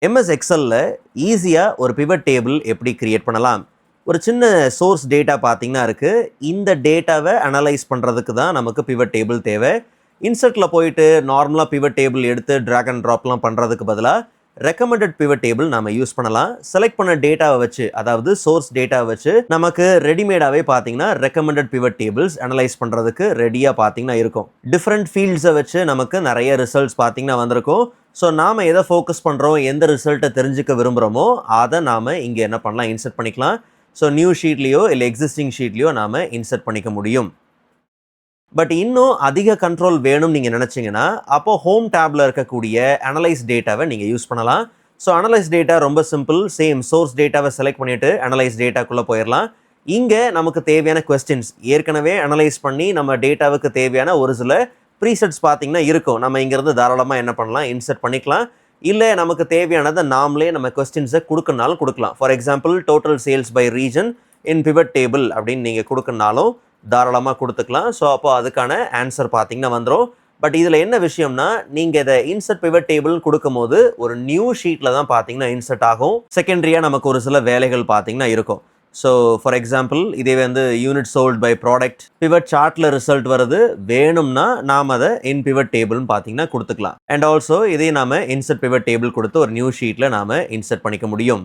MS எக்ஸலில் ஈஸியாக ஒரு pivot table எப்படி கிரியேட் பண்ணலாம்? ஒரு சின்ன சோர்ஸ் டேட்டா பார்த்தீங்கன்னா இருக்குது. இந்த டேட்டாவை அனலைஸ் பண்ணுறதுக்கு தான் நமக்கு பிவட் டேபிள் தேவை. இன்சர்ட்டில் போயிட்டு நார்மலாக பிவட் டேபிள் எடுத்து ட்ராக் அண்ட் ட்ராப்லாம் பண்ணுறதுக்கு பதிலாக ரெக்கமெண்டட் பிவட் டேபிள் நம்ம யூஸ் பண்ணலாம். செலக்ட் பண்ண டேட்டாவை வச்சு, அதாவது சோர்ஸ் டேட்டாவை வச்சு நமக்கு ரெடிமேடாகவே பார்த்தீங்கன்னா ரெக்கமெண்டட் பிவட் டேபிள்ஸ் அனலைஸ் பண்ணுறதுக்கு ரெடியாக பார்த்தீங்கன்னா இருக்கும். டிஃப்ரெண்ட் ஃபீல்ட்ஸை வச்சு நமக்கு நிறைய ரிசல்ட்ஸ் பார்த்தீங்கன்னா வந்திருக்கும். ஸோ நாம் எதை ஃபோக்கஸ் பண்ணுறோம், எந்த ரிசல்ட்டை தெரிஞ்சுக்க விரும்புகிறோமோ அதை நாம் இங்கே என்ன பண்ணலாம், இன்சர்ட் பண்ணிக்கலாம். ஸோ நியூ ஷீட்லேயோ இல்லை எக்ஸிஸ்டிங் ஷீட்லேயோ நாம் இன்சர்ட் பண்ணிக்க முடியும். பட் இன்னும் அதிக கண்ட்ரோல் வேணும்னு நீங்கள் நினச்சிங்கன்னா அப்போது ஹோம் டேப்பில் இருக்கக்கூடிய அனலைஸ் டேட்டாவை நீங்கள் யூஸ் பண்ணலாம். ஸோ அனலைஸ் டேட்டா ரொம்ப சிம்பிள். சேம் சோர்ஸ் டேட்டாவை செலக்ட் பண்ணிவிட்டு அனலைஸ் டேட்டாக்குள்ளே போயிடலாம். இங்கே நமக்கு தேவையான கொஸ்டின்ஸ் ஏற்கனவே அனலைஸ் பண்ணி நம்ம டேட்டாவுக்கு தேவையான ஒரு சில ப்ரீசெட்ஸ் பார்த்தீங்கன்னா இருக்கும். நம்ம இங்கேருந்து தாராளமாக என்ன பண்ணலாம், இன்சர்ட் பண்ணிக்கலாம். இல்லை நமக்கு தேவையானதை நாமளே நம்ம கொஸ்டின்ஸை கொடுக்கனாலும் கொடுக்கலாம். For example total sales by region in pivot table அப்படின்னு நீங்கள் கொடுக்கனாலும் தாராளமாக கொடுத்துக்கலாம். ஸோ அப்போ அதுக்கான ஆன்சர் பார்த்தீங்கன்னா வந்துடும். பட் இதில் என்ன விஷயம்னா, நீங்கள் இதை இன்சர்ட் பிவட் டேபிள் கொடுக்கும்போது ஒரு நியூ ஷீட்டில் தான் பார்த்தீங்கன்னா இன்சர்ட் ஆகும். செகண்டரியாக நமக்கு ஒரு சில வேலைகள் பார்த்தீங்கன்னா இருக்கும். ஸோ ஃபார் எக்ஸாம்பிள் இதே வந்து unit sold by product pivot சார்ட்டில் ரிசல்ட் வருது வேணும்னா நாம் அதை இன் பிவட் டேபிள்னு பார்த்தீங்கன்னா கொடுத்துக்கலாம். அண்ட் ஆல்சோ இதே நாம் இன்சர்ட் பிவட் டேபிள் கொடுத்து ஒரு நியூ ஷீட்டில் நாம் இன்சர்ட் பண்ணிக்க முடியும்.